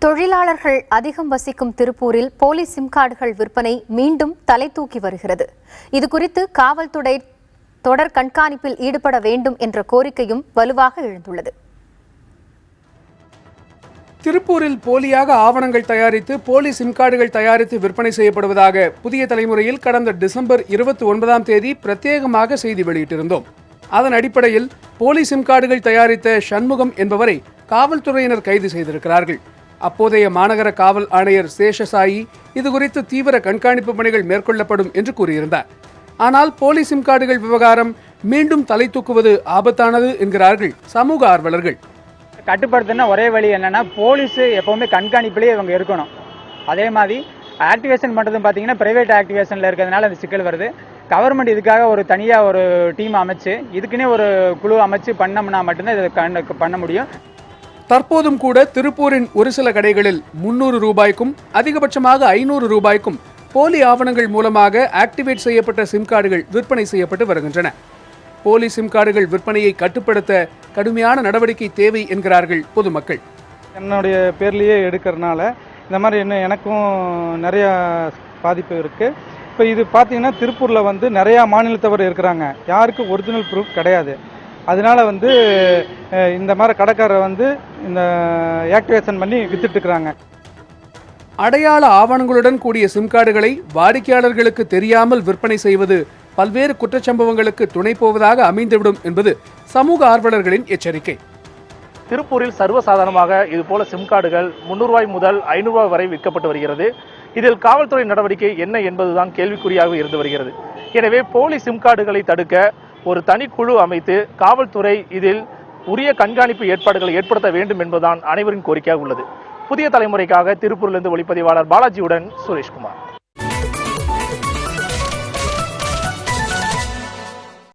தொழிலாளர்கள் அதிகம் வசிக்கும் திருப்பூரில் போலி சிம் கார்டுகள் விற்பனை மீண்டும் தலை தூக்கி வருகிறது. இதுகுறித்து காவல்துறை தொடர் கண்காணிப்பில் ஈடுபட வேண்டும் என்ற கோரிக்கையும் வலுவாக எழுந்துள்ளது. திருப்பூரில் போலியாக ஆவணங்கள் தயாரித்து போலி சிம் கார்டுகள் தயாரித்து விற்பனை செய்யப்படுவதாக புதிய தலைமுறையில் கடந்த டிசம்பர் 29ஆம் தேதி பிரத்யேகமாக செய்தி வெளியிட்டிருந்தோம். அதன் அடிப்படையில் போலி சிம் கார்டுகள் தயாரித்த சண்முகம் என்பவரை காவல்துறையினர் கைது செய்திருக்கிறார்கள். அப்போதைய மாநகர காவல் ஆணையர் சேஷசாயி இதுகுறித்து தீவிர கண்காணிப்பு பணிகள் மேற்கொள்ளப்படும் என்று கூறியிருந்தார். ஆனால் போலி சிம் கார்டுகள் விவகாரம் மீண்டும் தலை தூக்குவது ஆபத்தானது என்கிறார்கள் சமூக ஆர்வலர்கள். கட்டுப்படுத்தினா ஒரே வழி என்னன்னா, போலீஸ் எப்பவுமே கண்காணிப்பிலேயே இவங்க இருக்கணும். அதே மாதிரி ஆக்டிவேஷன் பண்ணுறதும் பார்த்தீங்கன்னா பிரைவேட் ஆக்டிவேஷனில் இருக்கிறதுனால அந்த சிக்கல் வருது. கவர்மெண்ட் இதுக்காக ஒரு தனியாக ஒரு டீம் அமைச்சு இதுக்குன்னே ஒரு குழு அமைச்சு பண்ணோம்னா மட்டும்தான் இதை பண்ண முடியும். தற்போதும் கூட திருப்பூரின் ஒரு சில கடைகளில் 300 ரூபாய்க்கும் அதிகபட்சமாக 500 ரூபாய்க்கும் போலி ஆவணங்கள் மூலமாக ஆக்டிவேட் செய்யப்பட்ட சிம் கார்டுகள் விற்பனை செய்யப்பட்டு வருகின்றன. போலி சிம் கார்டுகள் விற்பனையை கட்டுப்படுத்த கடுமையான நடவடிக்கை தேவை என்கிறார்கள் பொதுமக்கள். என்னுடைய பேர்லேயே எடுக்கிறதுனால இந்த மாதிரி எனக்கும் நிறைய பாதிப்பு இருக்குது. இப்போ இது பார்த்தீங்கன்னா திருப்பூரில் நிறையா மாநிலத்தவர் இருக்கிறாங்க. யாருக்கும் ஒரிஜினல் ப்ரூஃப் கிடையாது. அதனால இந்த மாதிரி கடைக்காரர் இந்த ஆக்டிவேஷன் பண்ணி வித்துட்டு இருக்கிறாங்க. அடையாள ஆவணங்களுடன் கூடிய சிம் கார்டுகளை வாடிக்கையாளர்களுக்கு தெரியாமல் விற்பனை செய்வது பல்வேறு குற்றச்சம்பவங்களுக்கு துணை போவதாக அமைந்துவிடும் என்பது சமூக ஆர்வலர்களின் எச்சரிக்கை. திருப்பூரில் சர்வசாதாரணமாக இதுபோல சிம் கார்டுகள் 300 ரூபாய் முதல் 500 ரூபாய் வரை விற்கப்பட்டு வருகிறது. இதில் காவல்துறை நடவடிக்கை என்ன என்பதுதான் கேள்விக்குறியாக இருந்து வருகிறது. எனவே போலி சிம் கார்டுகளை தடுக்க ஒரு தனி குழு அமைத்து காவல்துறை இதில் உரிய கண்காணிப்பு ஏற்பாடுகளை ஏற்படுத்த வேண்டும் என்பதுதான் அனைவரின் கோரிக்கையாக உள்ளது. புதிய தலைமுறைக்காக திருப்பூரிலிருந்து ஒளிப்பதிவாளர் பாலாஜியுடன் சுரேஷ்குமார்.